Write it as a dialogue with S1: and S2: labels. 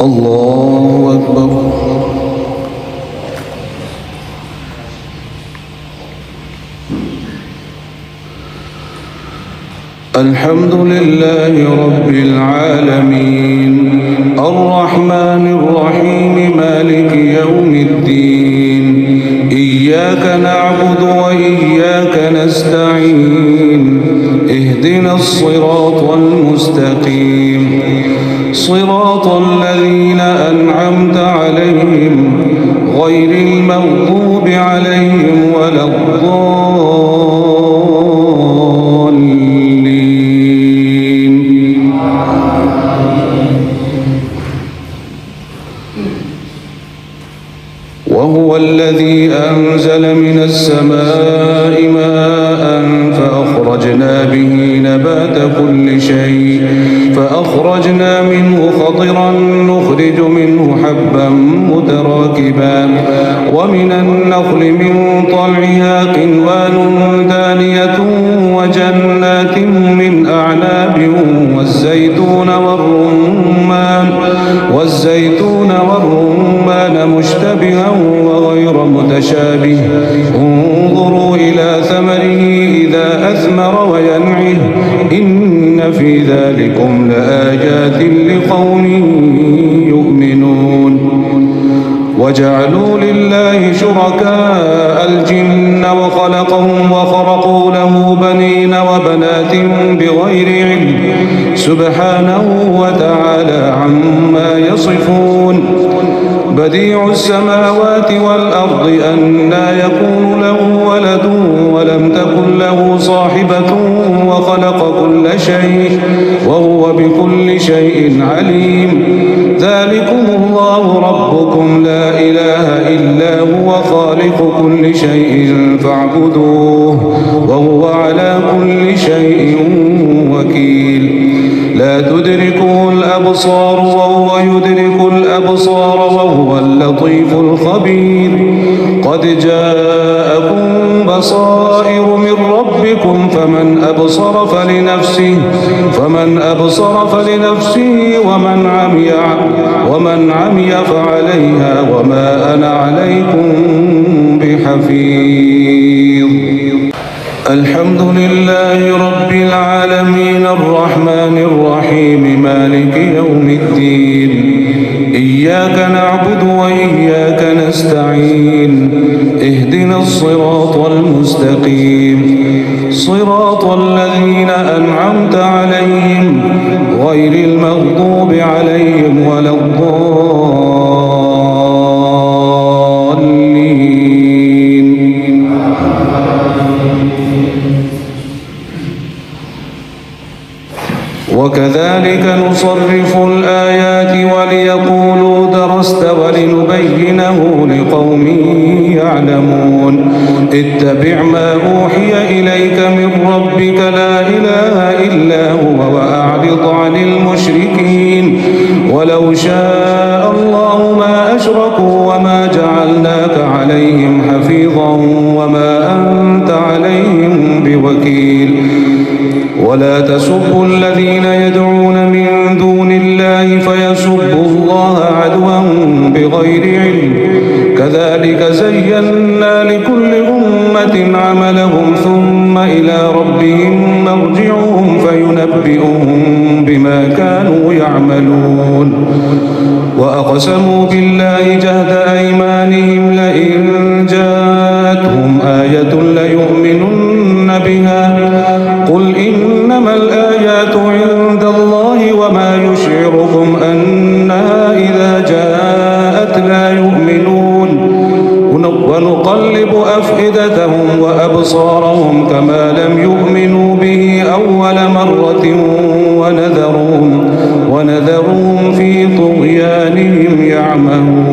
S1: الله أكبر. الحمد لله رب العالمين الرحمن الرحيم مالك يوم الدين إياك نعبد وإياك نستعين اهدنا الصراط المستقيم صراط الذين أنعمت عليهم غير المغضوب عليهم ولا الضالين. وهو الذي أنزل من السماء ماء فأخرجنا به نبات كل شيء فأخرجنا منه خضرا نخرج منه حبا متراكبا ومن النخل من طلعها قنوان دانية وجنات من أعناب والزيتون والرمان مشتبها وغير متشابه انظروا إلى ثمره إذا أثمر وينعه إن في ذلكم لآيات لقوم يؤمنون. وجعلوا لله شركاء الجن وخلقهم وخرقوا له بنين وبنات بغير علم سبحانه وتعالى عما يصفون. بديع السماوات والأرض أنى يكون له ولد ولم تكن له صاحبة وخلق كل شيء وهو بكل شيء عليم. ذلكم الله ربكم لا إله إلا هو خالق كل شيء فاعبدوه وهو على كل شيء وكيل. لا تدركه الأبصار وهو يدرك الأبصار وهو اللطيف الخبير. قد جاءكم بصائر من ربكم فمن أبصر فلنفسه ومن عمي فعليها وما أنا عليكم بحفيظ. الحمد لله رب العالمين الرحمن الرحيم مالك يوم الدين إياك نعبد وإياك نستعين اهدنا الصراط المستقيم صراط الذين أنعمت عليهم غير المغضوب عليهم ولا الضالين. وكذلك نصرف الآيات وليقولوا درست ولنبينه لقوم يعلمون. اتبع ما أوحي إليك من ربك لا إله إلا هو وأعرض عن المشركين ولو شاء الله ما أشركوا وما جعلناك عليهم حفيظا وما أنت عليهم بوكيل. ولا تسبوا الذين يدعون من دون الله فيسبوا الله عدوا بغير علم كذلك زينا لكل أمة عملهم ثم إلى ربهم مرجعهم فينبئهم بما كانوا يعملون. وأقسموا بالله جهد أيمانهم لئن جاءتهم آية ليؤمنن بها قل إنما الآيات عند الله وما يشعركم أنها إذا جاءت لا يؤمنون. ونقلب أفئدتهم وأبصارهم كما لم يؤمنوا به أول مرة ونذرهم في طغيانهم يعمهون.